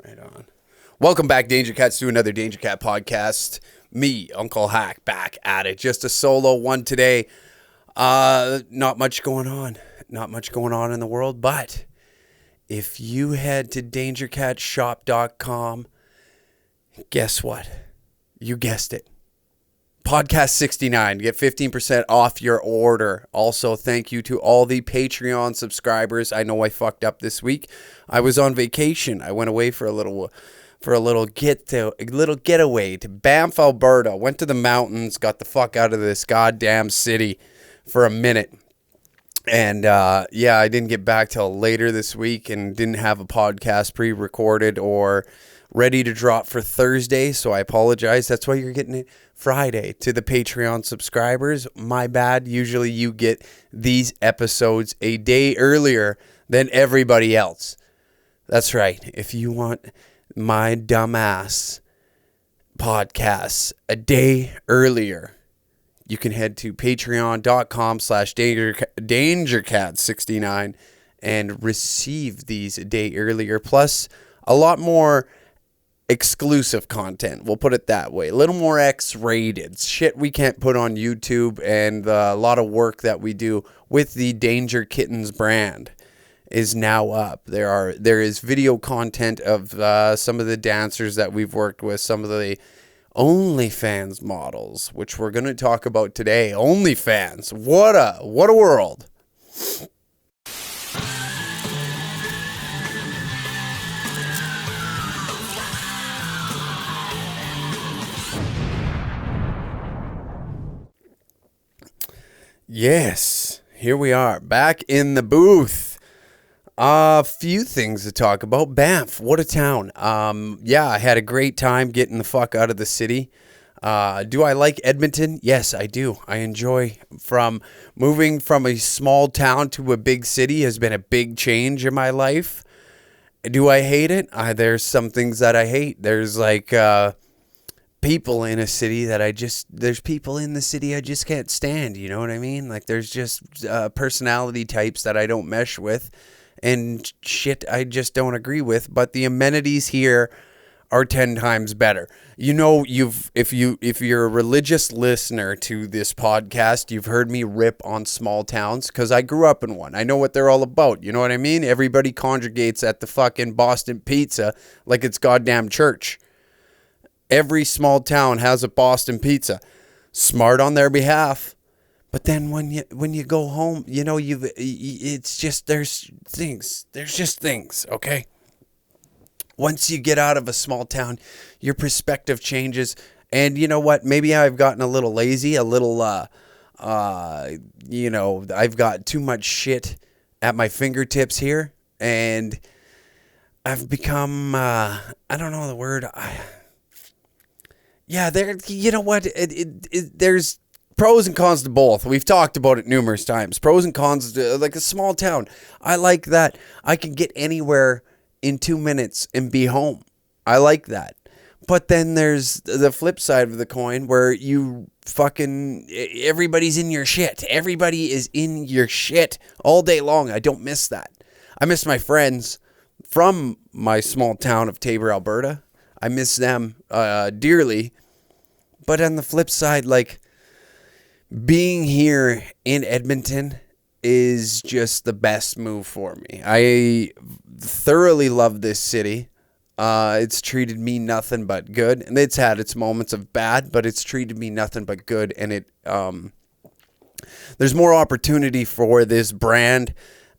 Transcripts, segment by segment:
Right on. Welcome back, Danger Cats, to another Danger Cat podcast. Me, Uncle Hack, back at it. Just a solo one today. Not much going on. Not much going on in the world, but if you head to dangercatshop.com, guess what? You guessed it. Podcast 69. Get 15% off your order. Also, thank you to all the Patreon subscribers. I know I fucked up this week. I was on vacation. I went away for a little getaway to Banff, Alberta. Went to the mountains, got the fuck out of this goddamn city for a minute. And I didn't get back till later this week and didn't have a podcast pre-recorded or ready to drop for Thursday, so I apologize. That's why you're getting it Friday. To the Patreon subscribers, my bad. Usually you get these episodes a day earlier than everybody else. That's right. If you want my dumbass podcasts a day earlier, you can head to patreon.com/dangercat69 and receive these a day earlier, plus a lot more exclusive content. We'll put it that way. A little more X-rated. Shit we can't put on YouTube, and a lot of work that we do with the Danger Kittens brand is now up. There is video content of some of the dancers that we've worked with, some of the OnlyFans models, which we're going to talk about today. OnlyFans. What a world. Yes, here we are, back in the booth. A few things to talk about. Banff, what a town. I had a great time getting the fuck out of the city. Do I like Edmonton? Yes, I do. I enjoy moving from a small town to a big city has been a big change in my life. Do I hate it? There's some things that I hate. There's people in a city there's people in the city I just can't stand, you know what I mean? Like there's just personality types that I don't mesh with and shit I just don't agree with, but the amenities here are 10 times better. You know, if you're a religious listener to this podcast, you've heard me rip on small towns because I grew up in one. I know what they're all about, you know what I mean? Everybody congregates at the fucking Boston Pizza like it's goddamn church. Every small town has a Boston Pizza. Smart on their behalf. But then when you go home, you know, it's just, there's just things, okay? Once you get out of a small town, your perspective changes. And you know what? Maybe I've gotten a little lazy, I've got too much shit at my fingertips here. And I've become, I don't know the word, you know what? There's pros and cons to both. We've talked about it numerous times. Pros and cons to, like a small town. I like that. I can get anywhere in 2 minutes and be home. I like that. But then there's the flip side of the coin where everybody's in your shit. Everybody is in your shit all day long. I don't miss that. I miss my friends from my small town of Tabor, Alberta. I miss them dearly. But on the flip side, like, being here in Edmonton is just the best move for me. I thoroughly love this city. It's treated me nothing but good. And it's had its moments of bad, but it's treated me nothing but good. And there's more opportunity for this brand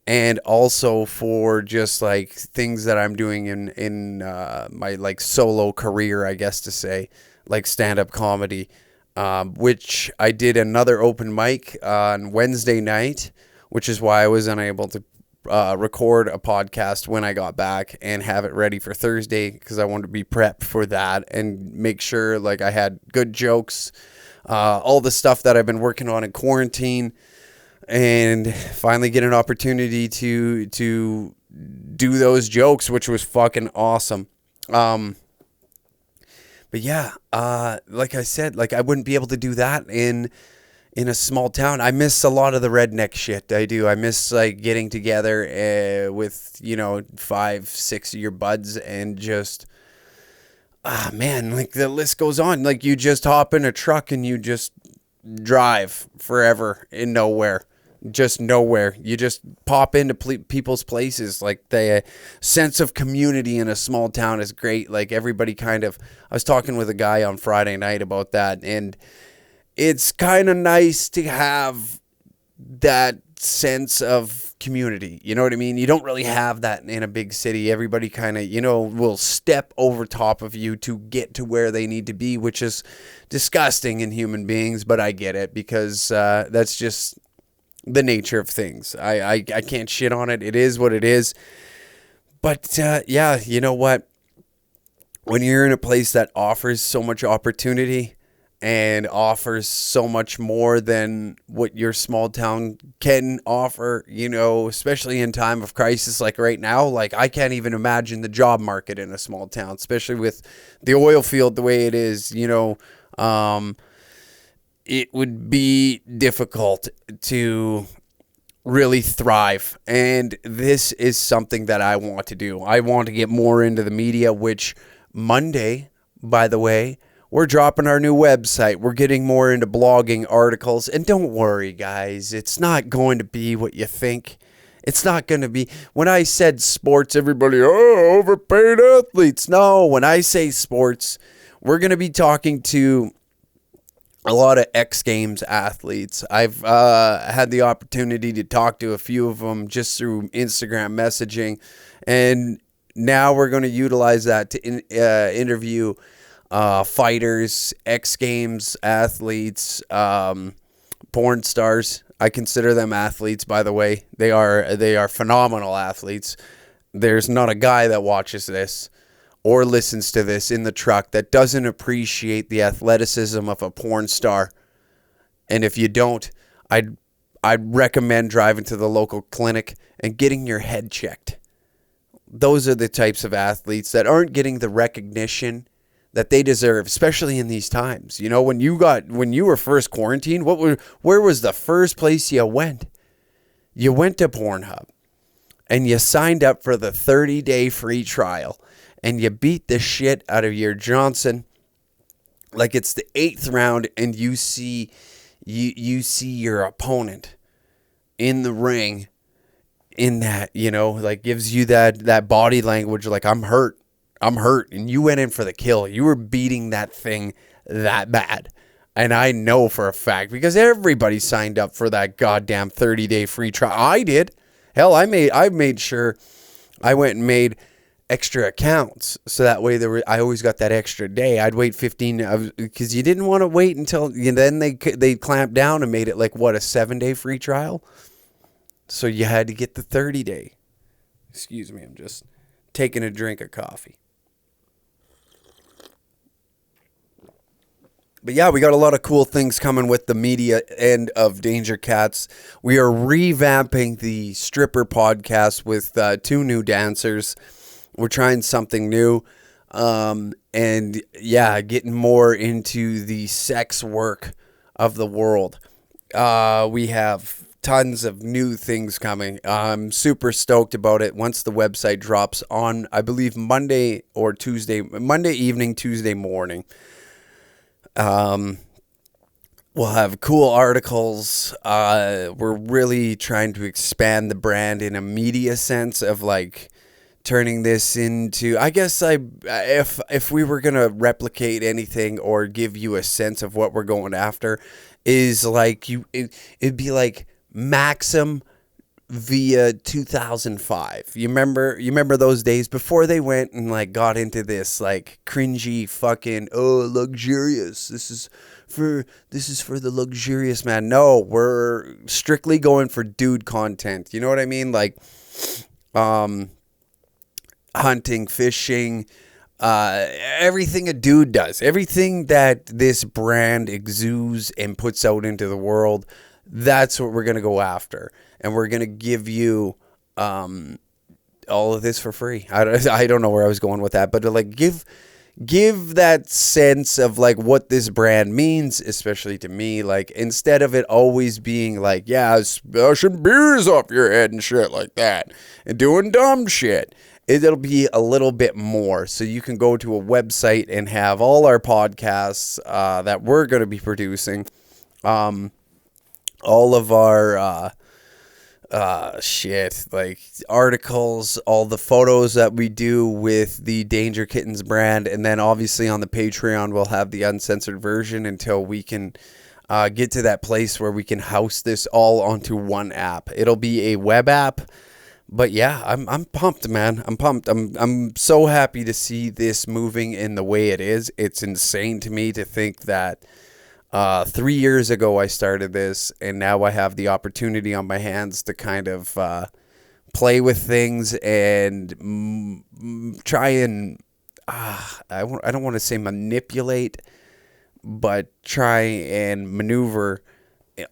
and also for just like things that I'm doing in my like solo career, I guess to say, like stand-up comedy, which I did another open mic on Wednesday night, which is why I was unable to record a podcast when I got back and have it ready for Thursday, because I wanted to be prepped for that and make sure like I had good jokes, all the stuff that I've been working on in quarantine, and finally get an opportunity to do those jokes, which was fucking awesome. But yeah, like I said, like I wouldn't be able to do that in in a small town. I miss a lot of the redneck shit. I do. I miss like getting together with, 5-6 of your buds and just, man, like the list goes on. Like you just hop in a truck and you just drive forever in nowhere. Just nowhere. You just pop into people's places. Like the sense of community in a small town is great. Like everybody I was talking with a guy on Friday night about that, and it's kind of nice to have that sense of community. You know what I mean? You don't really have that in a big city. Everybody kind of, will step over top of you to get to where they need to be, which is disgusting in human beings, but I get it because that's just the nature of things. I can't shit on it. It is what it is. But yeah, you know what? When you're in a place that offers so much opportunity and offers so much more than what your small town can offer, especially in time of crisis like right now, like I can't even imagine the job market in a small town, especially with the oil field the way it is, it would be difficult to really thrive. And this is something that I want to do. I want to get more into the media, which Monday, by the way, we're dropping our new website. We're getting more into blogging articles. And don't worry, guys. It's not going to be what you think. It's not going to be. When I said sports, everybody, overpaid athletes. No, when I say sports, we're going to be talking to a lot of X Games athletes. I've had the opportunity to talk to a few of them just through Instagram messaging. And now we're going to utilize that to interview fighters, X Games athletes, porn stars. I consider them athletes, by the way. They are phenomenal athletes. There's not a guy that watches this or listens to this in the truck that doesn't appreciate the athleticism of a porn star. And if you don't, I'd recommend driving to the local clinic and getting your head checked. Those are the types of athletes that aren't getting the recognition that they deserve, especially in these times. When you were first quarantined, where was the first place you went? You went to Pornhub and you signed up for the 30-day free trial. And you beat the shit out of your Johnson like it's the 8th round, and you see your opponent in the ring in that, like gives you that body language like I'm hurt, and you went in for the kill. You were beating that thing that bad. And I know for a fact because everybody signed up for that goddamn 30-day free trial. I did. Hell, I made sure I went and made extra accounts so that way I always got that extra day. I'd wait 15 because you didn't want to wait until then they clamped down and made it like a 7-day free trial. So you had to get the 30-day. Excuse me, I'm just taking a drink of coffee. But yeah, we got a lot of cool things coming with the media end of Danger Cats. We are revamping the stripper podcast with 2 new dancers. We're trying something new. And yeah, getting more into the sex work of the world. We have tons of new things coming. I'm super stoked about it. Once the website drops on, I believe Monday evening, Tuesday morning. We'll have cool articles. We're really trying to expand the brand in a media sense of like turning this into, I guess if we were going to replicate anything or give you a sense of what we're going after is like it'd be like Maxim via 2005. You remember those days before they went and like got into this like cringy fucking luxurious. This is for the luxurious man. No, we're strictly going for dude content. You know what I mean? Like hunting, fishing, everything a dude does, everything that this brand exudes and puts out into the world. That's what we're going to go after. And we're going to give you all of this for free. I don't know where I was going with that, but to like give give that sense of like what this brand means, especially to me. Like, instead of it always being like, yeah, splashing beers off your head and shit like that and doing dumb shit, it'll be a little bit more. So you can go to a website and have all our podcasts that we're going to be producing, all of our like articles, all the photos that we do with the Danger Kittens brand, and then obviously on the Patreon we'll have the uncensored version until we can get to that place where we can house this all onto one app. It'll be a web app, but yeah, I'm pumped, man. I'm pumped. I'm so happy to see this moving in the way it is. It's insane to me to think that 3 years ago I started this, and now I have the opportunity on my hands to kind of play with things and try and I don't want to say manipulate, but try and maneuver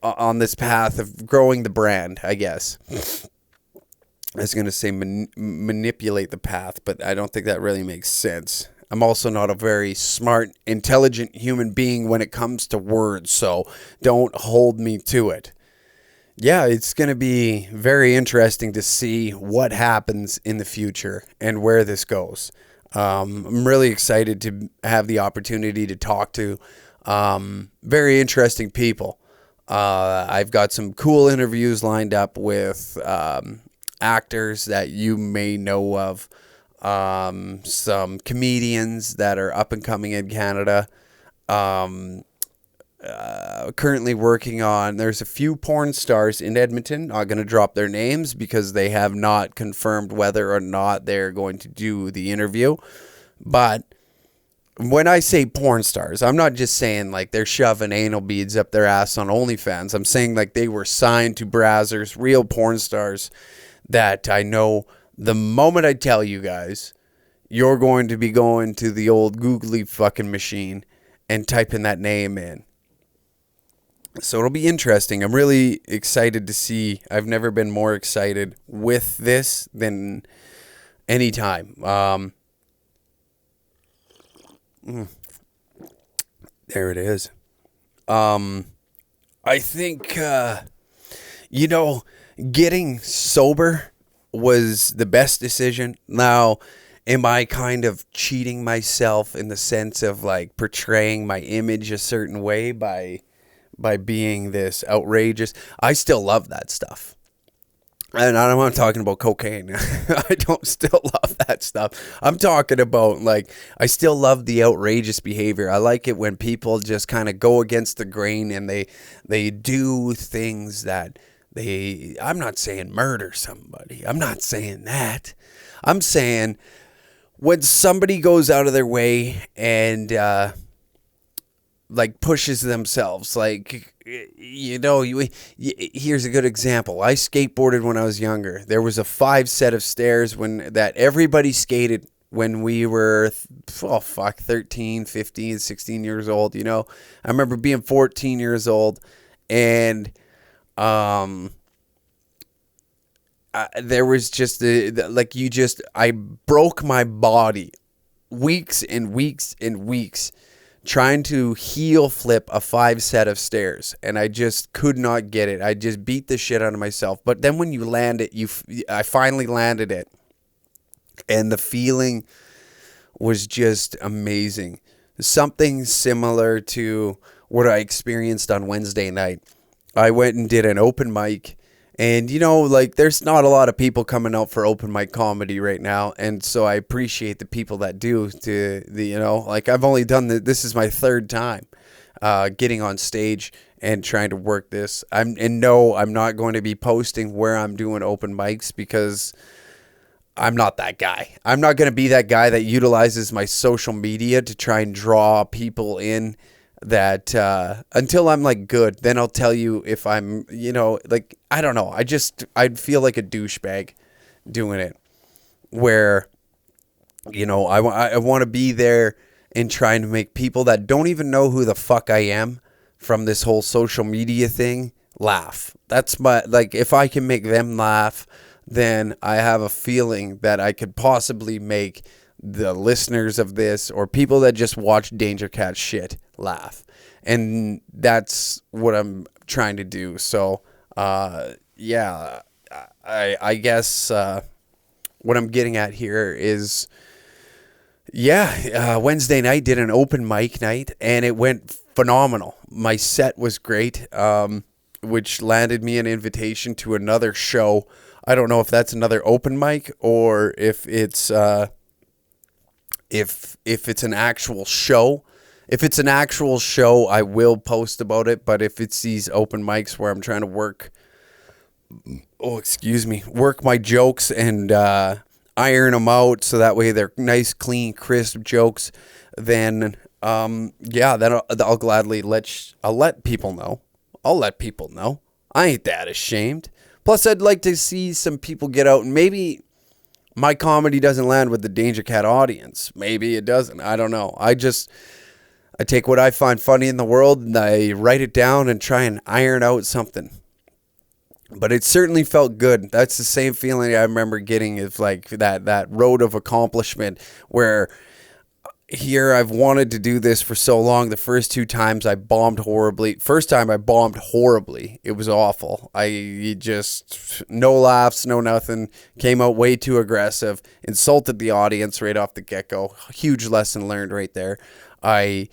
on this path of growing the brand, I guess. I was going to say manipulate the path, but I don't think that really makes sense. I'm also not a very smart, intelligent human being when it comes to words, so don't hold me to it. Yeah, it's going to be very interesting to see what happens in the future and where this goes. I'm really excited to have the opportunity to talk to very interesting people. I've got some cool interviews lined up with actors that you may know of. Some comedians that are up and coming in Canada. Currently working on, there's a few porn stars in Edmonton. Not going to drop their names because they have not confirmed whether or not they're going to do the interview. But when I say porn stars, I'm not just saying like they're shoving anal beads up their ass on OnlyFans. I'm saying like they were signed to Brazzers, real porn stars that I know. The moment I tell you guys, you're going to be going to the old googly fucking machine and typing that name in. So it'll be interesting. I'm really excited to see. I've never been more excited with this than any time. There it is. I think, getting sober was the best decision. Now, am I kind of cheating myself in the sense of like portraying my image a certain way by being this outrageous? I still love that stuff. And I'm not talking about cocaine. I don't still love that stuff. I'm talking about like, I still love the outrageous behavior. I like it when people just kind of go against the grain and they do things that I'm not saying murder somebody. I'm not saying that. I'm saying when somebody goes out of their way and like pushes themselves, like, here's a good example. I skateboarded when I was younger. There was a 5 set of stairs that everybody skated when we were 13, 15, 16 years old, I remember being 14 years old and there was just I broke my body weeks and weeks and weeks trying to heel flip a 5 set of stairs, and I just could not get it. I just beat the shit out of myself. But then when you land it, I finally landed it, and the feeling was just amazing. Something similar to what I experienced on Wednesday night. I went and did an open mic, and there's not a lot of people coming out for open mic comedy right now, and so I appreciate the people that do. I've only done this is my 3rd time getting on stage and trying to work this. I'm not going to be posting where I'm doing open mics because I'm not that guy. I'm not going to be that guy that utilizes my social media to try and draw people in. That until I'm like good, then I'll tell you if I'm, I don't know. I'd feel like a douchebag doing it where, I want to be there and trying to make people that don't even know who the fuck I am from this whole social media thing laugh. That's if I can make them laugh, then I have a feeling that I could possibly make the listeners of this or people that just watch Danger Cat shit laugh. And that's what I'm trying to do. So, yeah, I guess what I'm getting at here is, Wednesday night did an open mic night, and it went phenomenal. My set was great, which landed me an invitation to another show. I don't know if that's another open mic or if it's if it's an actual show. If it's an actual show, I will post about it. But if it's these open mics where I'm trying to work my jokes and iron them out so that way they're nice, clean, crisp jokes, then then I'll gladly let people know. I'll let people know. I ain't that ashamed. Plus, I'd like to see some people get out, and maybe my comedy doesn't land with the Danger Cat audience. Maybe it doesn't. I don't know. I take what I find funny in the world and I write it down and try and iron out something. But it certainly felt good. That's the same feeling I remember getting, is like that road of accomplishment where here I've wanted to do this for so long. The first two times I bombed horribly. First time I bombed horribly. It was awful. I just, no laughs, no nothing. Came out way too aggressive. Insulted the audience right off the get-go. Huge lesson learned right there. I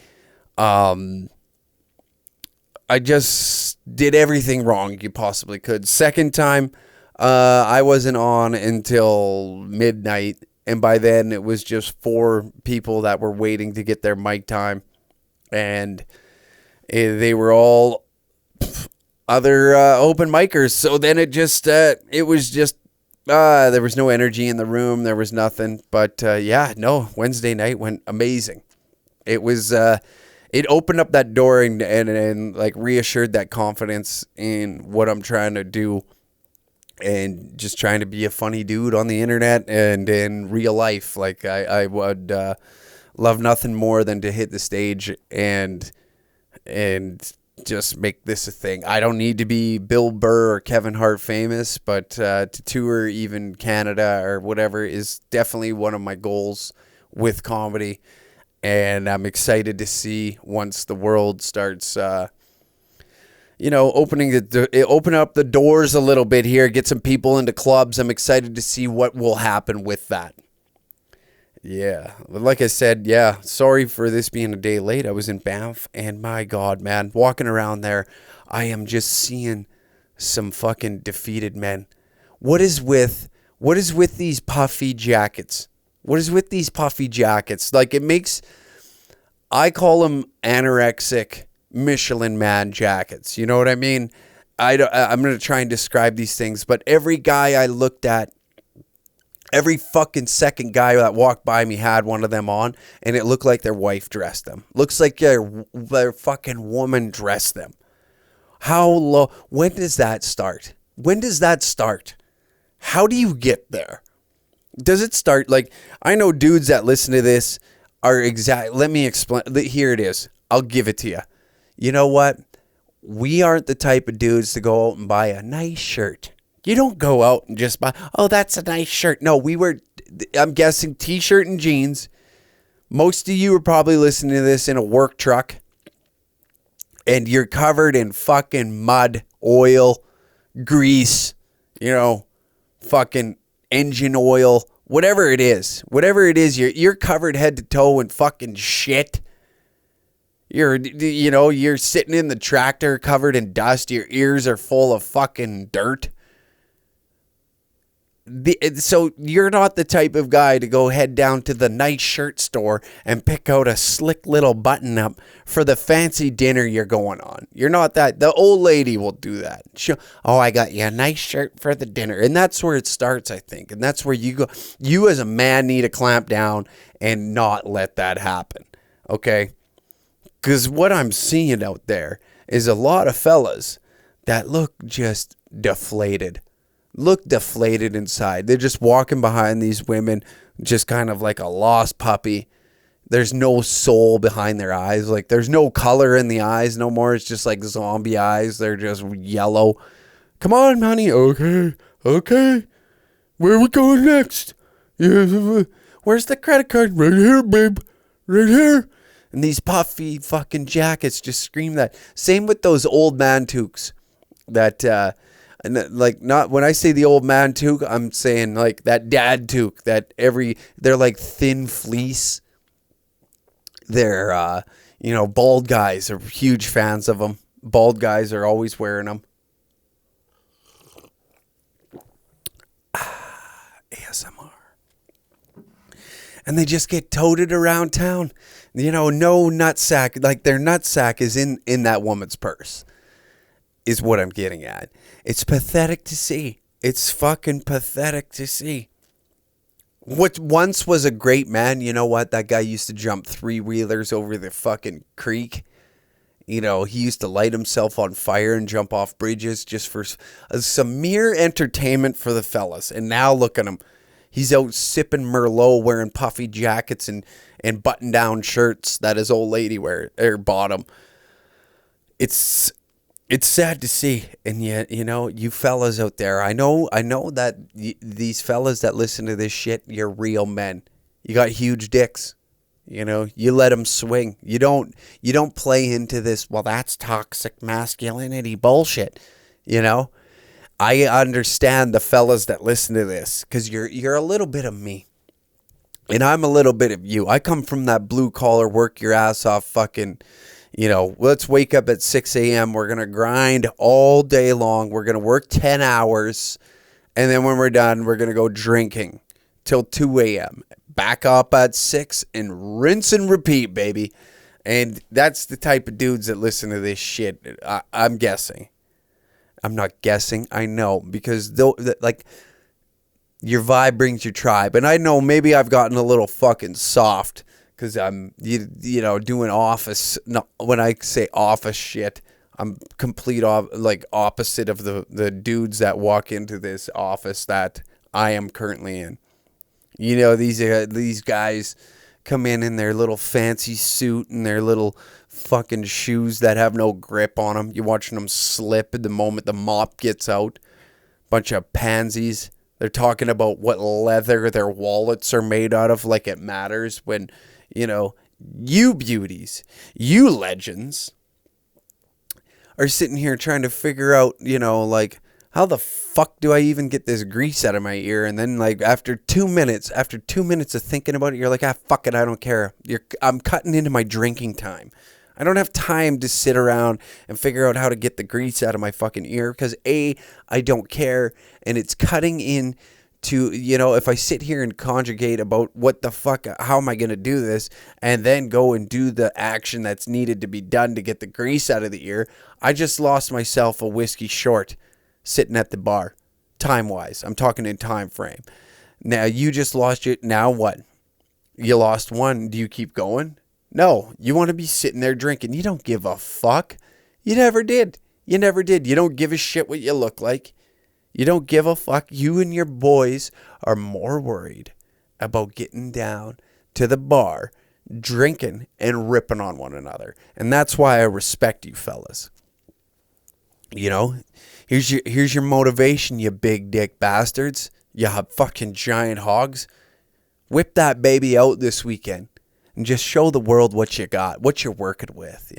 just did everything wrong you possibly could. Second time, I wasn't on until midnight. And by then, it was just 4 people that were waiting to get their mic time. And they were all other open micers. So then it was just, there was no energy in the room. There was nothing. But Wednesday night went amazing. It was, it opened up that door and like reassured that confidence in what I'm trying to do. And just trying to be a funny dude on the internet and in real life. Like I would love nothing more than to hit the stage and just make this a thing. I don't need to be Bill Burr or Kevin Hart famous, but to tour even Canada or whatever is definitely one of my goals with comedy. And I'm excited to see once the world starts open up the doors a little bit here, get some people into clubs. I'm excited to see what will happen with that. Yeah, like I said, sorry for this being a day late. I was in Banff, and my God, man, walking around there, I am just seeing some fucking defeated men. What is with these puffy jackets? What is with these puffy jackets? Like, I call them anorexic Michelin Man jackets. You know what I mean? I'm going to try and describe these things, but every guy I looked at, every fucking second guy that walked by me had one of them on, and it looked like their wife dressed them. Looks like their fucking woman dressed them. How low? When does that start? How do you get there? Does it start, like, I know dudes that listen to this are let me explain. Here it is. I'll give it to you. You know what? We aren't the type of dudes to go out and buy a nice shirt. You don't go out and just buy, oh, that's a nice shirt. No, I'm guessing t-shirt and jeans. Most of you are probably listening to this in a work truck. And you're covered in fucking mud, oil, grease, fucking engine oil, whatever it is. You're covered head to toe in fucking shit. You're sitting in the tractor covered in dust. Your ears are full of fucking dirt. So you're not the type of guy to go head down to the nice shirt store and pick out a slick little button up for the fancy dinner you're going on. You're not that. The old lady will do that. I got you a nice shirt for the dinner. And that's where it starts, I think. And that's where you go. You as a man need to clamp down and not let that happen. Okay? Because what I'm seeing out there is a lot of fellas that look just deflated. Look deflated inside. They're just walking behind these women, just kind of like a lost puppy. There's no soul behind their eyes. Like, there's no color in the eyes no more. It's just like zombie eyes. They're just yellow. Come on, honey. Okay. Where are we going next? Yeah. Where's the credit card? Right here, babe. Right here. And these puffy fucking jackets just scream that. Same with those old man toques. That, and like, not when I say the old man toque, I'm saying like that dad toque. They're like thin fleece. They're, bald guys are huge fans of them. Bald guys are always wearing them. ASMR. And they just get toted around town. No nutsack. Like their nutsack is in that woman's purse. Is what I'm getting at. It's pathetic to see. It's fucking pathetic to see. What once was a great man, you know what? That guy used to jump 3-wheelers over the fucking creek. He used to light himself on fire and jump off bridges just for some mere entertainment for the fellas. And now look at him. He's out sipping Merlot, wearing puffy jackets and button-down shirts that his old lady bought him. It's sad to see. And yet, you fellas out there, I know that these fellas that listen to this shit, you're real men. You got huge dicks. You let them swing. You don't play into this, well, that's toxic masculinity bullshit. I understand the fellas that listen to this because you're a little bit of me. And I'm a little bit of you. I come from that blue collar, work your ass off fucking, let's wake up at 6 a.m. We're going to grind all day long. We're going to work 10 hours. And then when we're done, we're going to go drinking till 2 a.m. Back up at 6 and rinse and repeat, baby. And that's the type of dudes that listen to this shit. I'm guessing. I'm not guessing. I know. Because your vibe brings your tribe. And I know maybe I've gotten a little fucking soft because I'm, doing office. No, when I say office shit, I'm complete opposite of the dudes that walk into this office that I am currently in. These guys come in their little fancy suit and their little fucking shoes that have no grip on them. You're watching them slip at the moment the mop gets out. Bunch of pansies. They're talking about what leather their wallets are made out of like it matters when, you beauties, you legends are sitting here trying to figure out, how the fuck do I even get this grease out of my ear? And then after 2 minutes of thinking about it, you're like, fuck it, I don't care. I'm cutting into my drinking time. I don't have time to sit around and figure out how to get the grease out of my fucking ear because I don't care. And it's cutting in to, if I sit here and conjugate about what the fuck, how am I going to do this? And then go and do the action that's needed to be done to get the grease out of the ear. I just lost myself a whiskey short. Sitting at the bar, time-wise. I'm talking in time frame. Now, you just lost it. Now what? You lost one. Do you keep going? No. You want to be sitting there drinking. You don't give a fuck. You never did. You never did. You don't give a shit what you look like. You don't give a fuck. You and your boys are more worried about getting down to the bar, drinking, and ripping on one another. And that's why I respect you fellas. Here's your motivation, you big dick bastards. You fucking giant hogs. Whip that baby out this weekend and just show the world what you got, what you're working with,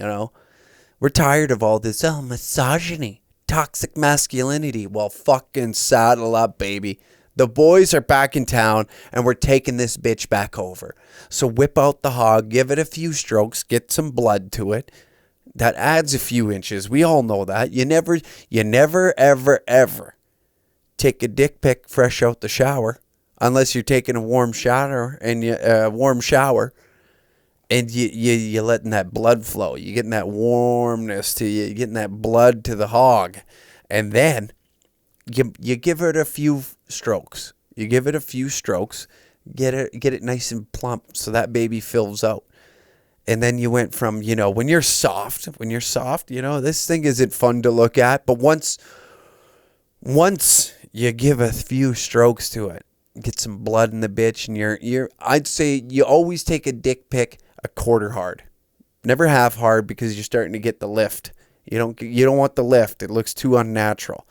We're tired of all this, misogyny, toxic masculinity. Well, fucking saddle up, baby. The boys are back in town and we're taking this bitch back over. So whip out the hog, give it a few strokes, get some blood to it. That adds a few inches. We all know that. You never, ever, ever take a dick pic fresh out the shower, unless you're taking a warm shower and you letting that blood flow. You getting that warmness to you, getting that blood to the hog, and then you give it a few strokes. You give it a few strokes, get it nice and plump, so that baby fills out. And then you went from, when you're soft, this thing isn't fun to look at. But once you give a few strokes to it, get some blood in the bitch, and I'd say you always take a dick pic a quarter hard. Never half hard because you're starting to get the lift. You don't want the lift. It looks too unnatural.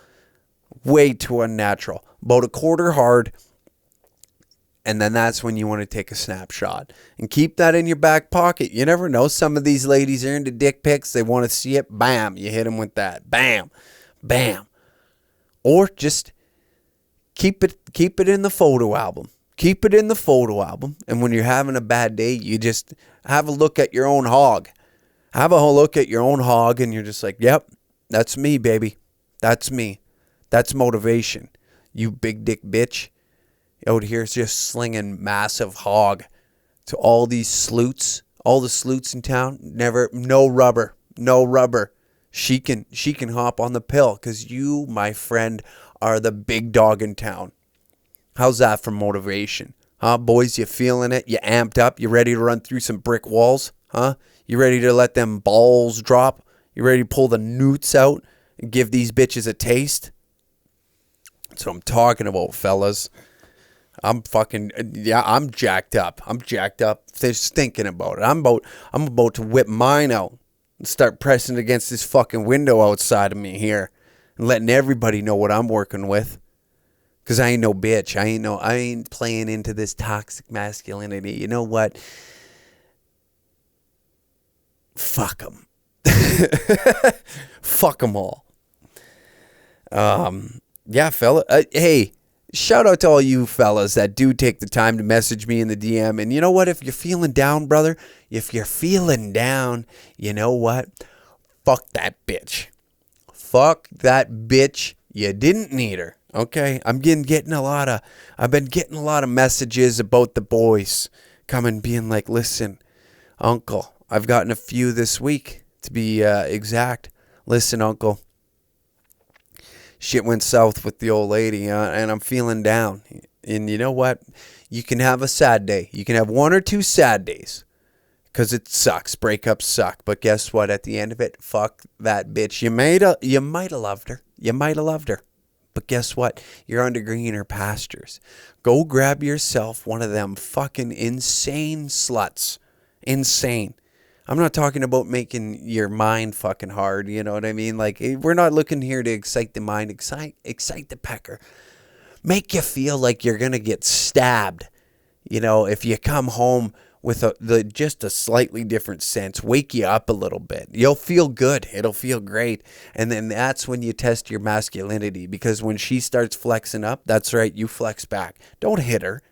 Way too unnatural. About a quarter hard. And then that's when you want to take a snapshot. And keep that in your back pocket. You never know. Some of these ladies are into dick pics. They want to see it. Bam. You hit them with that. Bam. Bam. Or just keep it in the photo album. Keep it in the photo album. And when you're having a bad day, you just have a look at your own hog. Have a look at your own hog and you're just like, yep, that's me, baby. That's me. That's motivation. You big dick bitch. Out here just slinging massive hog to all these sleuts. All the sleuts in town. No rubber. She can hop on the pill because you, my friend, are the big dog in town. How's that for motivation? Huh, boys, you feeling it? You amped up? You ready to run through some brick walls? Huh? You ready to let them balls drop? You ready to pull the newts out and give these bitches a taste? That's what I'm talking about, fellas. I'm jacked up. I'm jacked up just thinking about it. I'm about to whip mine out and start pressing it against this fucking window outside of me here and letting everybody know what I'm working with. Because I ain't no bitch. I ain't playing into this toxic masculinity. You know what? Fuck them. Fuck them all. Yeah, fella. Hey, shout out to all you fellas that do take the time to message me in the DM. And you know what? If you're feeling down, brother, if you're feeling down, you know what? Fuck that bitch. Fuck that bitch. You didn't need her. Okay, I've been getting a lot of messages about the boys coming, being like, listen, uncle, I've gotten a few this week to be exact. Listen, uncle, shit went south with the old lady, and I'm feeling down. And you know what? You can have a sad day. You can have 1 or 2 sad days, because it sucks. Breakups suck. But guess what? At the end of it, fuck that bitch. You might have loved her. You might have loved her. But guess what? You're under greener pastures. Go grab yourself one of them fucking insane sluts. Insane. I'm not talking about making your mind fucking hard. You know what I mean? Like, we're not looking here to excite the mind. Excite the pecker. Make you feel like you're going to get stabbed. You know, if you come home with just a slightly different sense, wake you up a little bit. You'll feel good. It'll feel great. And then that's when you test your masculinity, because when she starts flexing up, that's right, you flex back. Don't hit her.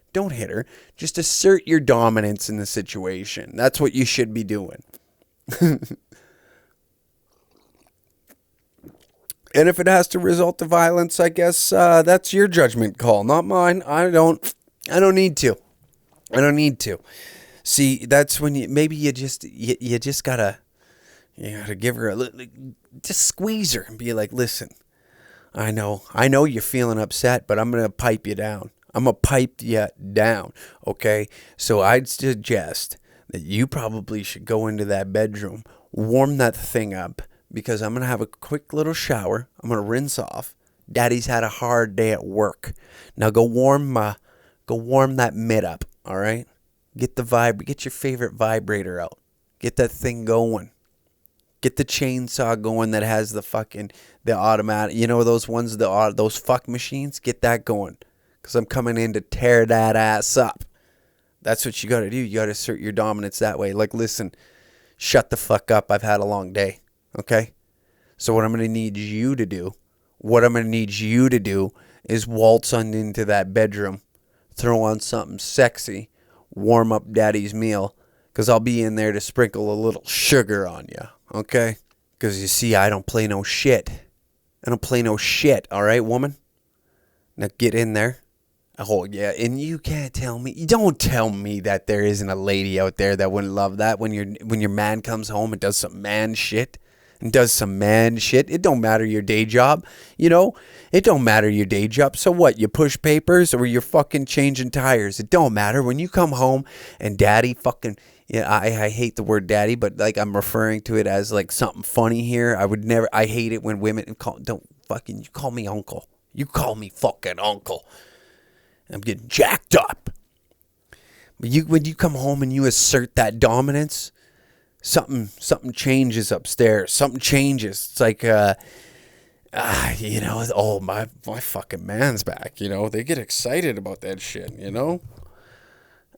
Just assert your dominance in the situation. That's what you should be doing. And if it has to result to violence, I guess that's your judgment call, not mine. I don't need to. See, that's when you just gotta give her just squeeze her and be like, listen, I know you're feeling upset, but I'm gonna pipe you down. Okay? So I'd suggest that you probably should go into that bedroom, warm that thing up, because I'm gonna have a quick little shower. I'm gonna rinse off. Daddy's had a hard day at work. Now go warm that mitt up, all right? Get your favorite vibrator out. Get that thing going. Get the chainsaw going that has the automatic, you know, those ones, those fuck machines. Get that going, because I'm coming in to tear that ass up. That's what you got to do. You got to assert your dominance that way. Like, listen, shut the fuck up. I've had a long day. Okay? So what I'm going to need you to do is waltz on into that bedroom, throw on something sexy, warm up daddy's meal, because I'll be in there to sprinkle a little sugar on you, okay? Because you see, I don't play no shit. All right, woman? Now get in there. Oh, yeah, and you can't tell me, don't tell me that there isn't a lady out there that wouldn't love that when your man comes home and does some man shit. It don't matter your day job, you know? It don't matter your day job. So what, you push papers or you're fucking changing tires? It don't matter. When you come home and daddy fucking, yeah, I hate the word daddy, but like I'm referring to it as like something funny here. I hate it when women you call me uncle. You call me fucking uncle. I'm getting jacked up. But when you come home and you assert that dominance, something changes upstairs. Something changes. It's like, you know, oh, my fucking man's back, you know. They get excited about that shit, you know.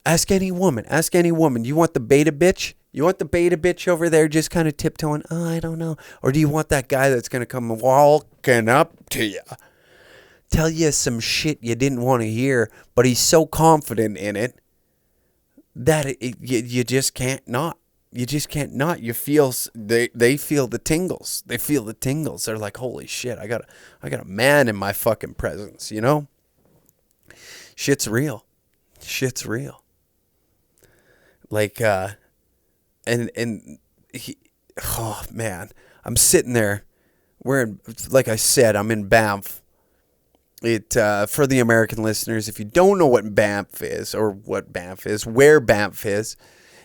Ask any woman. Ask any woman. You want the beta bitch? You want the beta bitch over there just kind of tiptoeing? Oh, I don't know. Or do you want that guy that's going to come walking up to you? Tell you some shit you didn't want to hear, but he's so confident in it that you just can't not. You just can't not. You feel they feel the tingles. They feel the tingles. They're like, holy shit, I got a man in my fucking presence, you know? Shit's real. Shit's real. Like and he, oh man, I'm sitting there. Like I said, I'm in Banff. For the American listeners, if you don't know what Banff is, or what Banff is, where Banff is,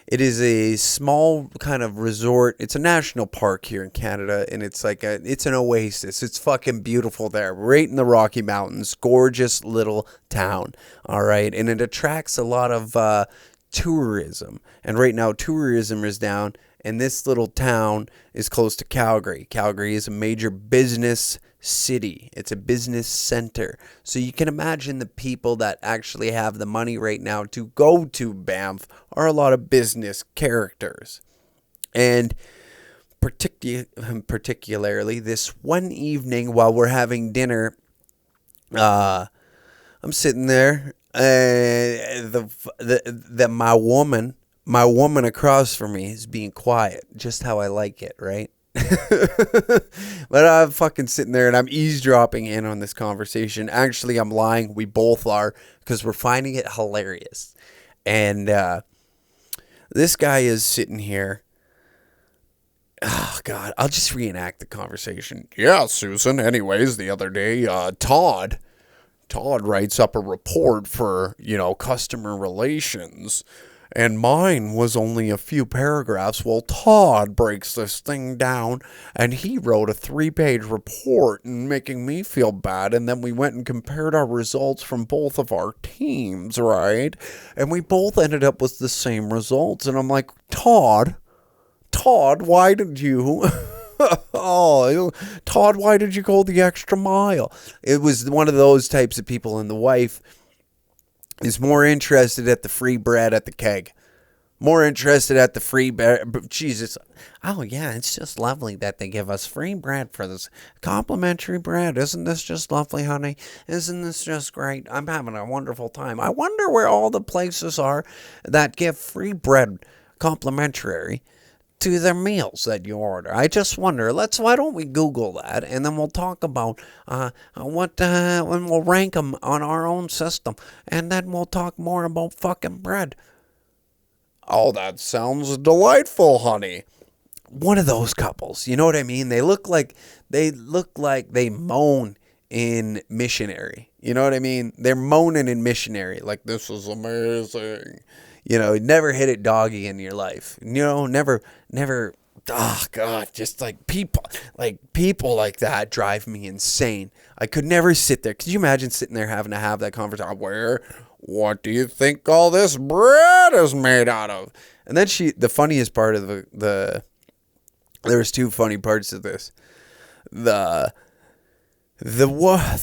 it is a small kind of resort. It's a national park here in Canada, and it's an oasis. It's fucking beautiful there, right in the Rocky Mountains. Gorgeous little town, all right? And it attracts a lot of tourism. And right now, tourism is down, and this little town is close to Calgary. Calgary is a major business city. It's a business center. So you can imagine the people that actually have the money right now to go to Banff are a lot of business characters. And particularly this one evening while we're having dinner, I'm sitting there, my woman across from me is being quiet, just how I like it, right? But I'm fucking sitting there and I'm eavesdropping in on this conversation. Actually, I'm lying. We both are, because we're finding it hilarious. And this guy is sitting here. Oh, God. I'll just reenact the conversation. Yeah, Susan. Anyways, the other day, Todd writes up a report for, customer relations. And mine was only a few paragraphs. Well, Todd breaks this thing down, and he wrote a 3-page report and making me feel bad. And then we went and compared our results from both of our teams, right? And we both ended up with the same results. And I'm like, Todd, why did you... Todd, why did you go the extra mile? It was one of those types of people, and the wife is more interested at the free bread at the keg. More interested at the free bread. Jesus. Oh, yeah, it's just lovely that they give us free bread for this complimentary bread. Isn't this just lovely, honey? Isn't this just great? I'm having a wonderful time. I wonder where all the places are that give free bread complimentary to their meals that you order. I just wonder. Why don't we Google that, and then we'll talk about and we'll rank them on our own system, and then we'll talk more about fucking bread. Oh, that sounds delightful, honey. One of those couples, you know what I mean? They look like they moan in Missionary. You know what I mean? They're moaning in Missionary, like, this is amazing. Never hit it doggy in your life. Never. Oh, God, just people like that drive me insane. I could never sit there. Could you imagine sitting there having to have that conversation? What do you think all this bread is made out of? And then the funniest part of there was two funny parts of this. The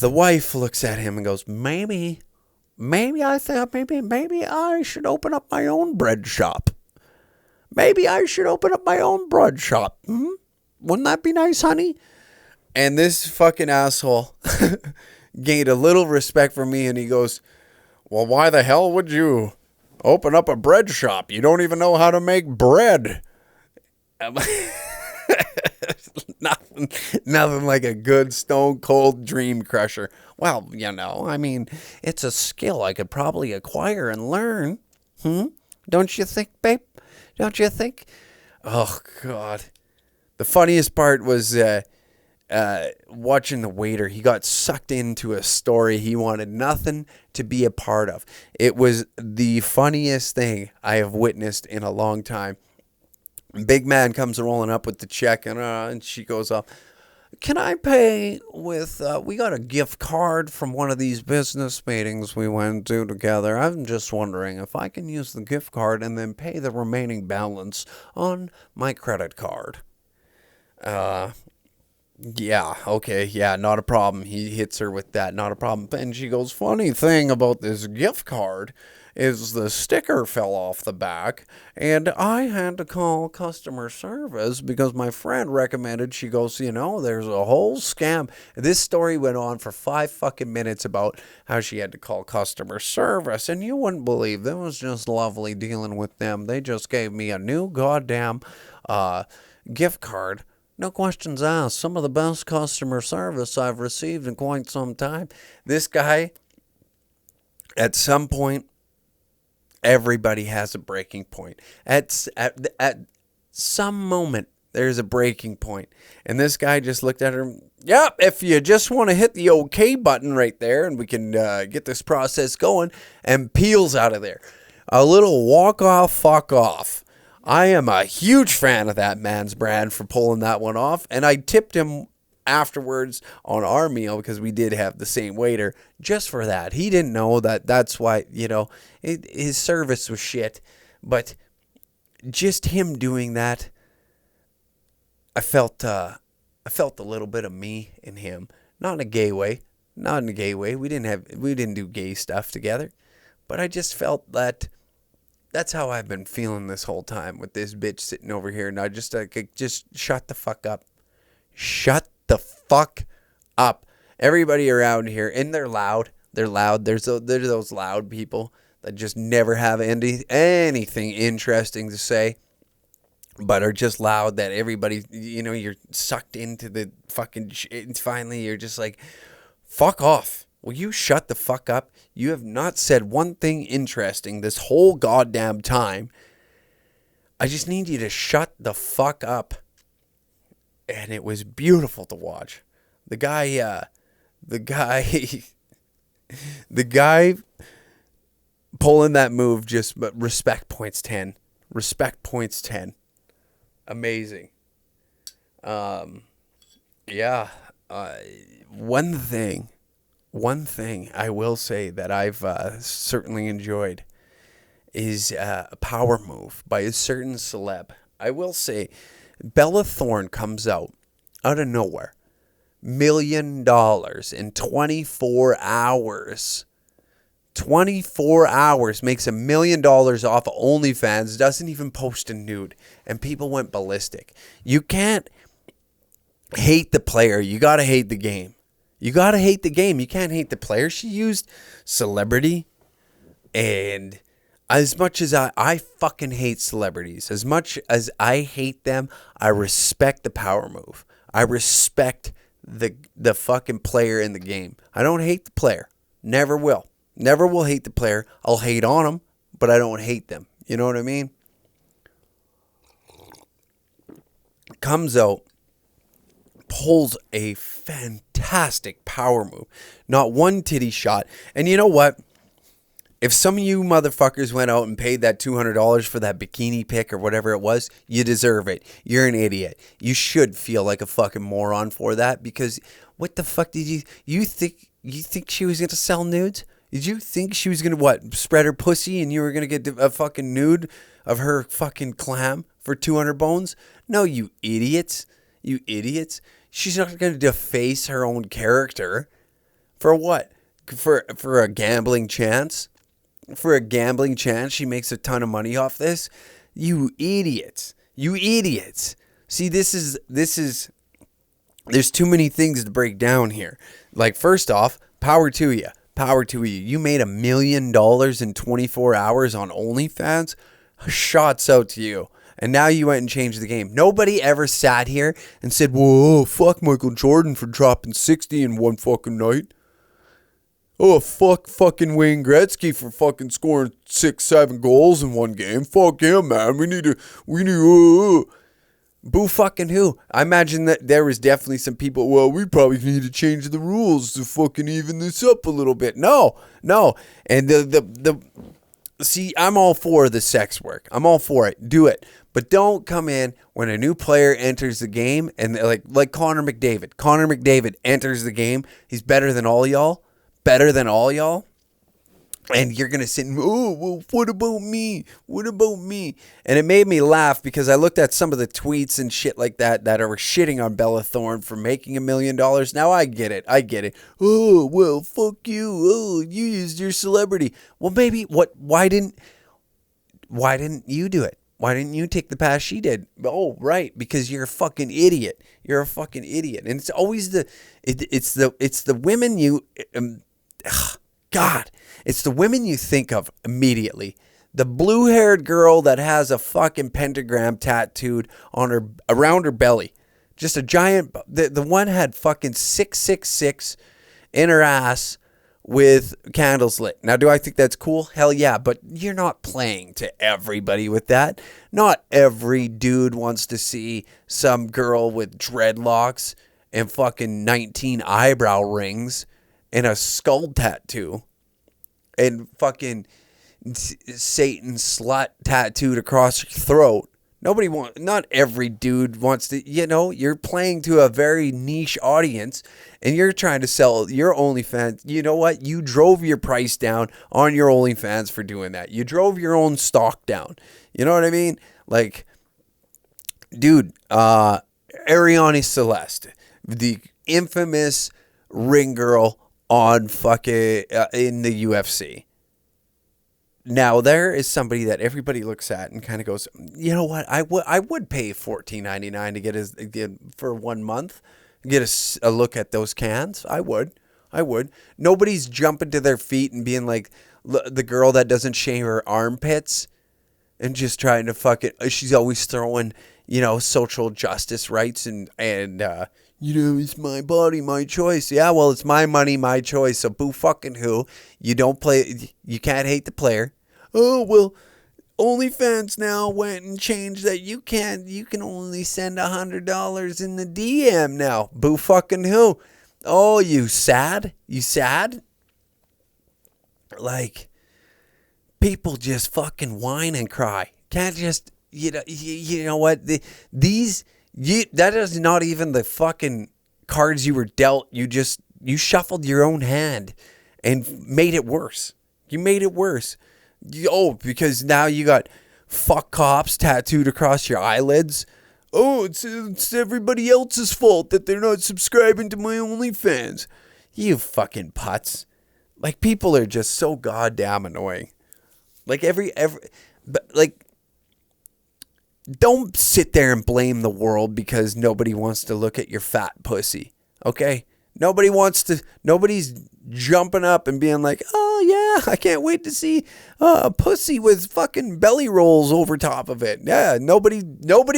wife looks at him and goes, maybe I thought maybe I should open up my own bread shop. Maybe I should open up my own bread shop. Wouldn't that be nice, honey? And this fucking asshole gained a little respect for me, and he goes, well, why the hell would you open up a bread shop? You don't even know how to make bread. Nothing like a good stone cold dream crusher. Well, it's a skill I could probably acquire and learn. Don't you think, babe? Don't you think? Oh, God. The funniest part was watching the waiter. He got sucked into a story he wanted nothing to be a part of. It was the funniest thing I have witnessed in a long time. Big man comes rolling up with the check, and she goes up. Can I pay with, we got a gift card from one of these business meetings we went to together. I'm just wondering if I can use the gift card and then pay the remaining balance on my credit card. Yeah, okay, yeah, not a problem. He hits her with that, not a problem. And she goes, funny thing about this gift card is the sticker fell off the back, and I had to call customer service because my friend recommended. She goes, there's a whole scam. This story went on for 5 fucking minutes about how she had to call customer service, and you wouldn't believe it was just lovely dealing with them. They just gave me a new goddamn gift card. No questions asked. Some of the best customer service I've received in quite some time. This guy, at some point, everybody has a breaking point. At some moment, there's a breaking point. And this guy just looked at her. Yep, if you just want to hit the OK button right there and we can get this process going, and peels out of there. A little walk off, fuck off. I am a huge fan of that man's brand for pulling that one off. And I tipped him afterwards on our meal because we did have the same waiter just for that. He didn't know that's why, his service was shit. But just him doing that, I felt a little bit of me in him. Not in a gay way. Not in a gay way. We didn't do gay stuff together. But I just felt that that's how I've been feeling this whole time with this bitch sitting over here. And I just shut the fuck up. Shut the fuck up. Everybody around here, and they're loud. They're loud. There's those loud people that just never have anything interesting to say, but are just loud that everybody, you're sucked into the fucking shit. And finally, you're just like, fuck off. Will you shut the fuck up? You have not said one thing interesting this whole goddamn time. I just need you to shut the fuck up. And it was beautiful to watch. The guy pulling that move, but respect points 10. Respect points 10. Amazing. One thing I will say that I've certainly enjoyed is a power move by a certain celeb. I will say, Bella Thorne comes out of nowhere. $1 million in 24 hours. 24 hours makes $1 million off of OnlyFans, doesn't even post a nude, and people went ballistic. You can't hate the player. You got to hate the game. You got to hate the game. You can't hate the player. She used celebrity. And as much as I fucking hate celebrities, as much as I hate them, I respect the power move. I respect the fucking player in the game. I don't hate the player. Never will. Never will hate the player. I'll hate on them, but I don't hate them. You know what I mean? Comes out, pulls a fantastic power move. Not one titty shot. And you know what? If some of you motherfuckers went out and paid that $200 for that bikini pic or whatever it was, you deserve it. You're an idiot. You should feel like a fucking moron for that, because what the fuck did you think she was going to sell nudes? Did you think she was going to spread her pussy and you were going to get a fucking nude of her fucking clam for 200 bones? No, you idiots. You idiots. She's not going to deface her own character. For what? For a gambling chance? For a gambling chance she makes a ton of money off this? You idiots. You idiots. See, this is there's too many things to break down here. Like, first off, power to you. Power to you. You made $1 million in 24 hours on OnlyFans? Shots out to you. And now you went and changed the game. Nobody ever sat here and said, whoa, fuck Michael Jordan for dropping 60 in one fucking night. Oh, fuck fucking Wayne Gretzky for fucking scoring 6-7 goals in one game. Fuck him, man. We need Boo fucking who? I imagine that there was definitely some people, well, we probably need to change the rules to fucking even this up a little bit. No. And see, I'm all for the sex work. I'm all for it. Do it. But don't come in when a new player enters the game and like Connor McDavid. Connor McDavid enters the game. He's better than all y'all. And you're going to sit and, oh, well, what about me? What about me? And it made me laugh because I looked at some of the tweets and shit like that are shitting on Bella Thorne for making $1 million. Now I get it. Oh, well, fuck you. Oh, you used your celebrity. Well, maybe why didn't you do it? Why didn't you take the path she did? Oh, right, because you're a fucking idiot. You're a fucking idiot. And it's always it's the women you God, it's the women you think of immediately. The blue-haired girl that has a fucking pentagram tattooed on her around her belly. Just a giant. The one had fucking 666 in her ass with candles lit. Now, do I think that's cool? Hell yeah, but you're not playing to everybody with that. Not every dude wants to see some girl with dreadlocks and fucking 19 eyebrow rings and a skull tattoo and fucking Satan slut tattooed across your throat. Not every dude wants to, you're playing to a very niche audience and you're trying to sell your OnlyFans. You know what? You drove your price down on your OnlyFans for doing that. You drove your own stock down. You know what I mean? Like, dude, Ariane Celeste, the infamous ring girl on fucking in the UFC. Now there is somebody that everybody looks at and kind of goes, you know what? I would pay $14.99 to get for 1 month, get a look at those cans. I would. Nobody's jumping to their feet and being like the girl that doesn't shave her armpits and just trying to fuck it. She's always throwing, social justice rights and it's my body, my choice. Yeah, well, it's my money, my choice. So boo fucking who. You don't play. You can't hate the player. Oh, well, OnlyFans now went and changed that you can only send $100 in the DM now. Boo fucking who. Oh, you sad? Like, people just fucking whine and cry. Can't just, you know what? That is not even the fucking cards you were dealt. You shuffled your own hand and made it worse. You made it worse. Because now you got fuck cops tattooed across your eyelids. Oh, it's everybody else's fault that they're not subscribing to my OnlyFans. You fucking putz. Like, people are just so goddamn annoying. Like, don't sit there and blame the world because nobody wants to look at your fat pussy, okay? Nobody's jumping up and being like, oh yeah, I can't wait to see a pussy with fucking belly rolls over top of it. Yeah, nobody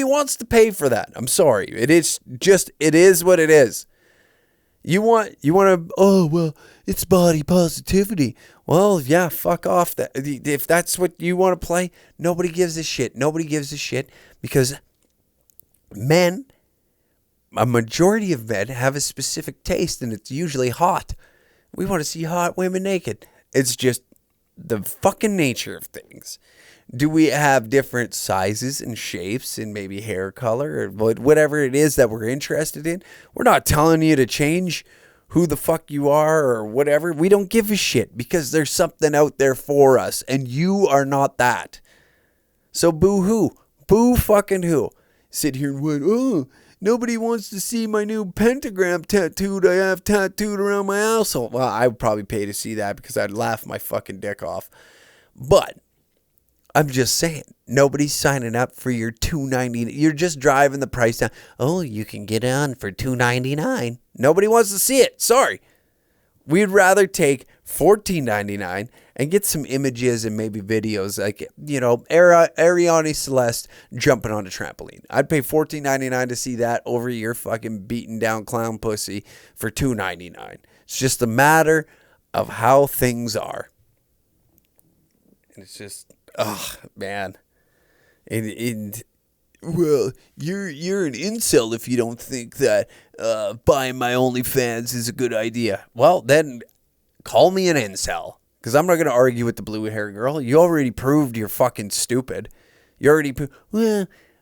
wants to pay for that. I'm sorry. It is what it is. You want to, oh, well, it's body positivity. Well, yeah, fuck off. If that's what you want to play, nobody gives a shit. Nobody gives a shit because men, a majority of men have a specific taste and it's usually hot. We want to see hot women naked. It's just the fucking nature of things. Do we have different sizes and shapes and maybe hair color or whatever it is that we're interested in? We're not telling you to change who the fuck you are or whatever. We don't give a shit because there's something out there for us and you are not that. So boo who? Boo fucking who? Sit here and wait, oh, nobody wants to see my new pentagram tattooed I have tattooed around my asshole. Well, I would probably pay to see that because I'd laugh my fucking dick off. But I'm just saying, nobody's signing up for your $2.99. You're just driving the price down. Oh, you can get on for $2.99. Nobody wants to see it. Sorry. We'd rather take $14.99 and get some images and maybe videos like, Ariane Celeste jumping on a trampoline. I'd pay $14.99 to see that over your fucking beaten down clown pussy for $2.99. It's just a matter of how things are. And it's just, oh, man. Well, you're an incel if you don't think that buying my OnlyFans is a good idea. Well, then call me an incel. Because I'm not going to argue with the blue hair girl. You already proved you're fucking stupid. You already proved,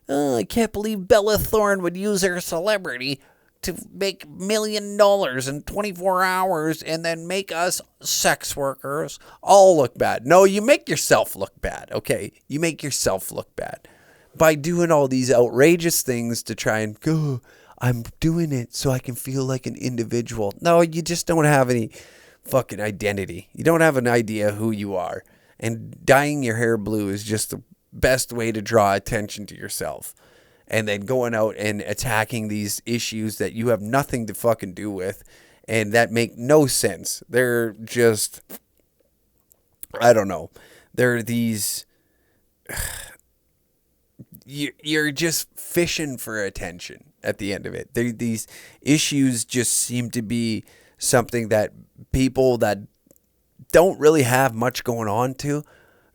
I can't believe Bella Thorne would use her celebrity to make $1 million in 24 hours and then make us sex workers all look bad. No, you make yourself look bad, okay? You make yourself look bad by doing all these outrageous things to try and go, I'm doing it so I can feel like an individual. No, you just don't have any fucking identity. You don't have an idea who you are. And dyeing your hair blue is just the best way to draw attention to yourself. And then going out and attacking these issues that you have nothing to fucking do with and that make no sense. They're just, I don't know. They're these, you're just fishing for attention at the end of it. These issues just seem to be something that people that don't really have much going on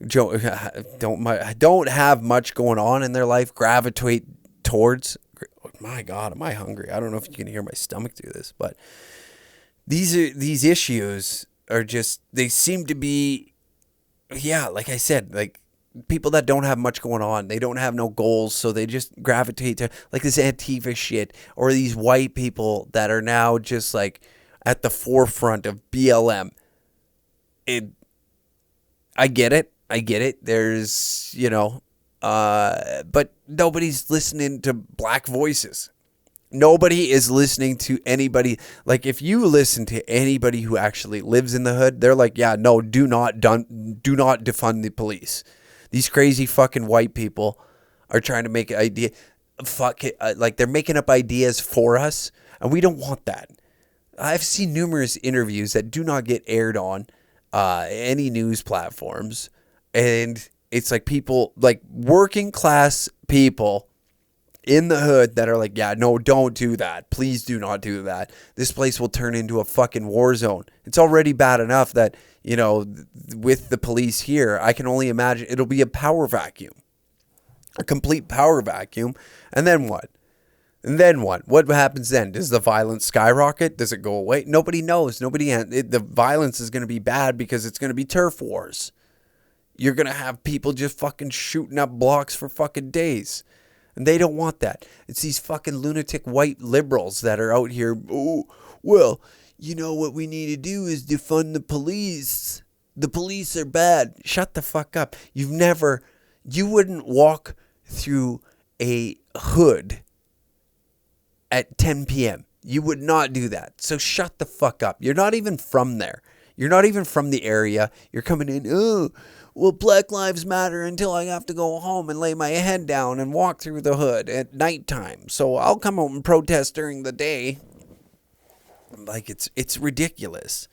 don't have much going on in their life gravitate towards. My God, am I hungry? I don't know if you can hear my stomach do this, but these issues are just, they seem to be, like I said, like people that don't have much going on. They don't have no goals, so they just gravitate to like this Antifa shit, or these white people that are now just like at the forefront of BLM. I get it. There's, but nobody's listening to black voices. Nobody is listening to anybody. Like, if you listen to anybody who actually lives in the hood, they're like, yeah, no, do not defund the police. These crazy fucking white people are trying to make an idea. Like they're making up ideas for us, and we don't want that. I've seen numerous interviews that do not get aired on any news platforms, and it's like people, like working class people in the hood that are like, yeah, no, don't do that. Please do not do that. This place will turn into a fucking war zone. It's already bad enough that, with the police here, I can only imagine it'll be a power vacuum, a complete power vacuum. And then what? What happens then? Does the violence skyrocket? Does it go away? Nobody knows. The violence is going to be bad because it's going to be turf wars. You're going to have people just fucking shooting up blocks for fucking days. And they don't want that. It's these fucking lunatic white liberals that are out here. Oh, well, what we need to do is defund the police. The police are bad. Shut the fuck up. You wouldn't walk through a hood at 10 p.m. You would not do that. So shut the fuck up. You're not even from there. You're not even from the area. You're coming in, oh, well, Black Lives Matter until I have to go home and lay my head down and walk through the hood at nighttime. So I'll come out and protest during the day. Like, it's ridiculous.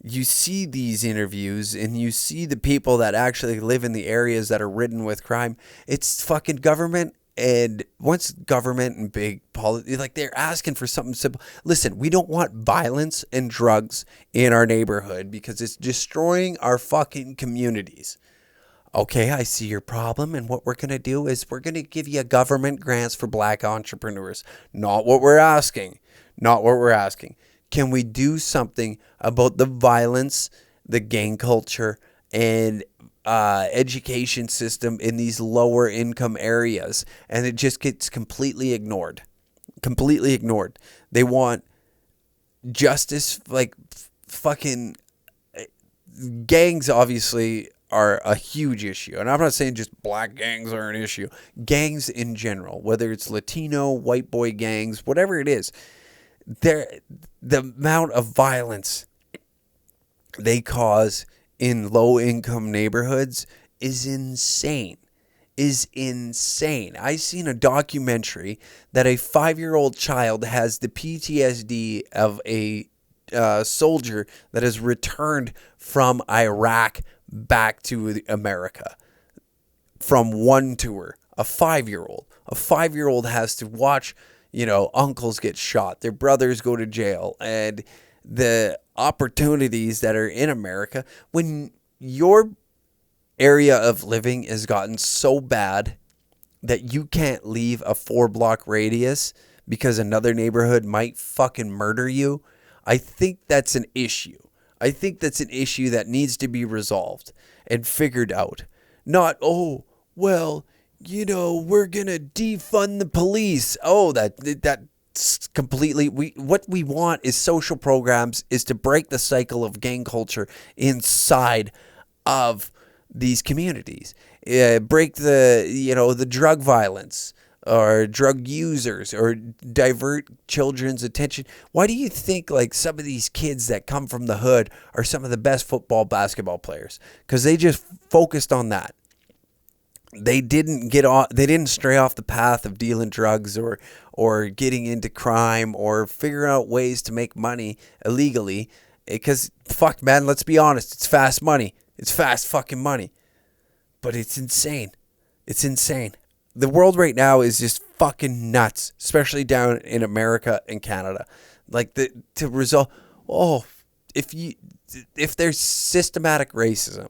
You see these interviews and you see the people that actually live in the areas that are ridden with crime. It's fucking government. And once government and big politics, like, they're asking for something simple. Listen, we don't want violence and drugs in our neighborhood because it's destroying our fucking communities. Okay, I see your problem. And what we're going to do is we're going to give you government grants for black entrepreneurs. Not what we're asking. Can we do something about the violence, the gang culture, and education system in these lower income areas? And it just gets completely ignored. They want justice. Like, fucking gangs obviously are a huge issue. And I'm not saying just black gangs are an issue. Gangs in general, whether it's Latino, white boy gangs, whatever it is, the amount of violence they cause in low-income neighborhoods is insane. I seen a documentary that a 5-year-old child has the PTSD of a soldier that has returned from Iraq back to America from one tour. A 5-year-old. A 5-year-old has to watch, uncles get shot, their brothers go to jail, and the opportunities that are in America. When your area of living has gotten so bad that you can't leave a 4-block radius because another neighborhood might fucking murder you, I think that's an issue. I think that's an issue that needs to be resolved and figured out. Not, oh, well, we're going to defund the police. Oh, that completely, what we want is social programs, is to break the cycle of gang culture inside of these communities. Break the drug violence or drug users, or divert children's attention. Why do you think like some of these kids that come from the hood are some of the best football, basketball players? Because they just focused on that. They didn't stray off the path of dealing drugs or getting into crime or figuring out ways to make money illegally. Because fuck, man, let's be honest, it's fast money. It's fast fucking money. But it's insane. It's insane. The world right now is just fucking nuts, especially down in America and Canada. Like to resolve, if there's systematic racism,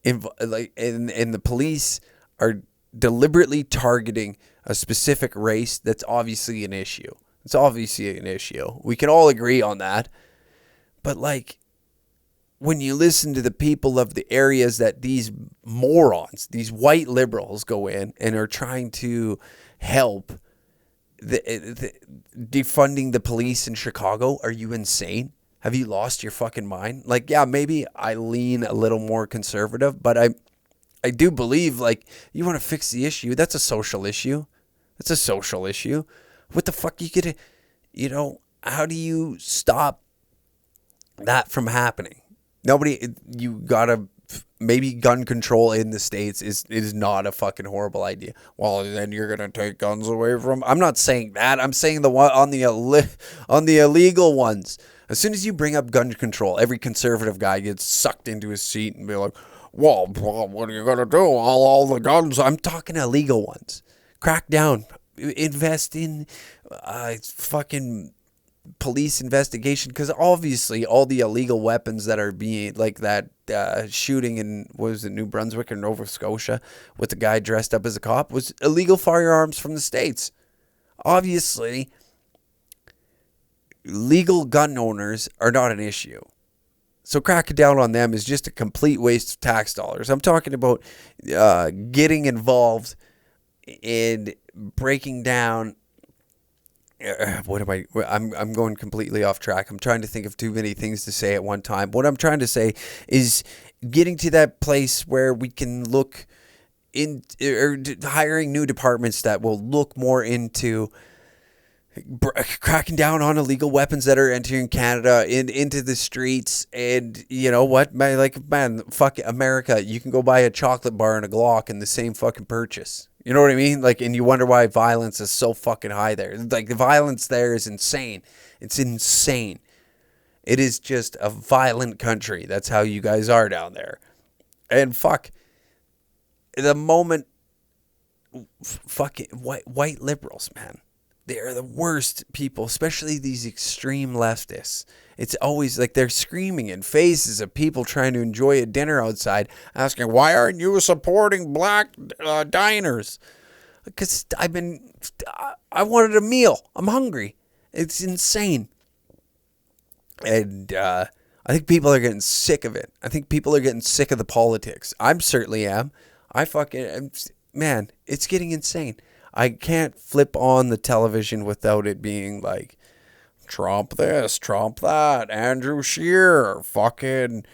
and the police are deliberately targeting a specific race, that's obviously an issue. It's obviously an issue. We can all agree on that. But like, when you listen to the people of the areas that these morons, these white liberals go in and are trying to help defunding the police in Chicago, are you insane? Have you lost your fucking mind? Like, yeah, maybe I lean a little more conservative, but I do believe, like, you want to fix the issue. That's a social issue. That's a social issue. What the fuck how do you stop that from happening? Maybe gun control in the States is not a fucking horrible idea. Well, then you're going to take guns away from... I'm not saying that. I'm saying the one on the illegal ones. As soon as you bring up gun control, every conservative guy gets sucked into his seat and be like, well, what are you going to do? All the guns. I'm talking illegal ones. Crack down. Invest in fucking police investigation, because obviously all the illegal weapons that are being, like that shooting in, what was it, New Brunswick or Nova Scotia with the guy dressed up as a cop, was illegal firearms from the States. Obviously, legal gun owners are not an issue. So cracking down on them is just a complete waste of tax dollars. I'm talking about getting involved in breaking down. I'm going completely off track. I'm trying to think of too many things to say at one time. What I'm trying to say is getting to that place where we can look in, or hiring new departments that will look more into cracking down on illegal weapons that are entering Canada into the streets. And you know what, man, fuck America. You can go buy a chocolate bar and a Glock in the same fucking purchase. You know what I mean? Like, and you wonder why violence is so fucking high there. Like, the violence there is insane. It's insane. It is just a violent country. That's how you guys are down there. And fuck, the moment fucking white liberals, man, they are the worst people, especially these extreme leftists. It's always like they're screaming in faces of people trying to enjoy a dinner outside, asking, why aren't you supporting black diners? Because I wanted a meal. I'm hungry. It's insane. And I think people are getting sick of it. I think people are getting sick of the politics. I certainly am. Man, it's getting insane. I can't flip on the television without it being like, Trump this, Trump that, Andrew Scheer, fucking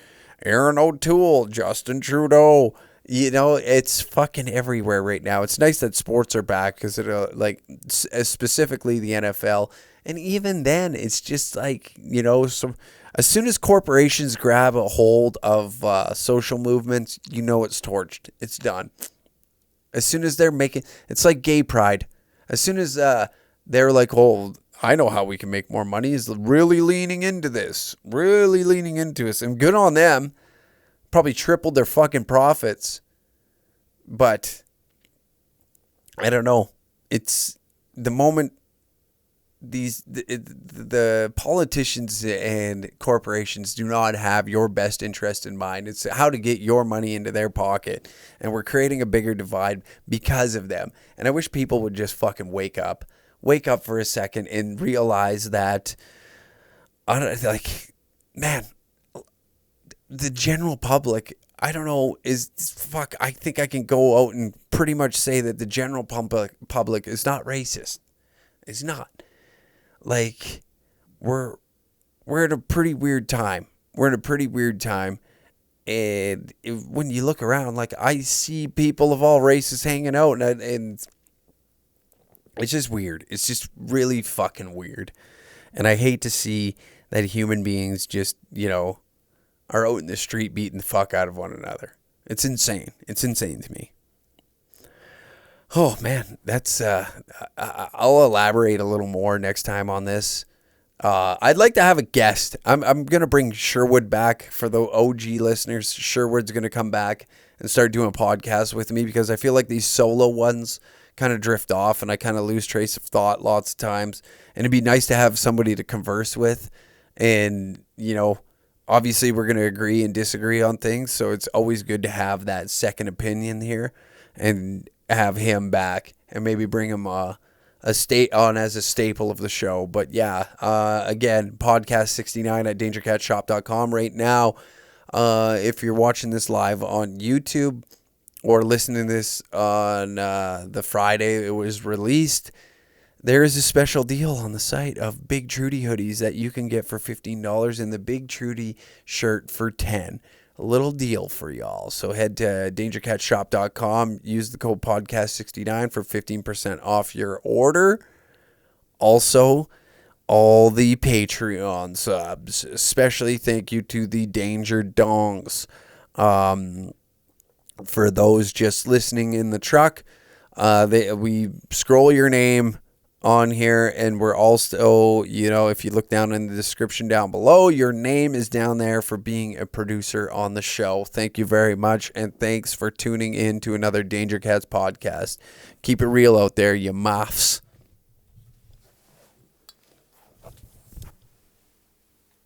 Aaron O'Toole, Justin Trudeau. You know, it's fucking everywhere right now. It's nice that sports are back, because specifically the NFL. And even then, it's just like, so as soon as corporations grab a hold of social movements, it's torched. It's done. As soon as they're making, it's like gay pride. As soon as they're like, oh, I know how we can make more money, is really leaning into this. Really leaning into us. And good on them. Probably tripled their fucking profits. But I don't know. It's the moment the politicians and corporations do not have your best interest in mind. It's how to get your money into their pocket. And we're creating a bigger divide because of them. And I wish people would just fucking wake up. Wake up for a second and realize that, man, the general public, I don't know, I think I can go out and pretty much say that the general public is not racist. It's not. Like, we're at a pretty weird time. We're in a pretty weird time. And when you look around, like, I see people of all races hanging out, and it's just weird. It's just really fucking weird. And I hate to see that human beings just, are out in the street beating the fuck out of one another. It's insane. It's insane to me. Oh, man, that's, I'll elaborate a little more next time on this. I'd like to have a guest. I'm going to bring Sherwood back for the OG listeners. Sherwood's going to come back and start doing podcasts with me because I feel like these solo ones kind of drift off and I kind of lose trace of thought lots of times. And it'd be nice to have somebody to converse with. And, obviously we're going to agree and disagree on things. So it's always good to have that second opinion here and have him back and maybe bring him as a staple of the show. But yeah, again, podcast 69 at dangercatshop.com right now. If you're watching this live on YouTube or listening to this on the Friday it was released, there is a special deal on the site of Big Trudy hoodies that you can get for $15 and the Big Trudy shirt for $10. A little deal for y'all. So head to dangercatshop.com. Use the code podcast69 for 15% off your order. Also, all the Patreon subs. Especially thank you to the Danger Dongs. For those just listening in the truck, we scroll your name on here, and we're also, if you look down in the description down below, your name is down there for being a producer on the show. Thank you very much, and thanks for tuning in to another Danger Cats podcast. Keep it real out there, you muffs.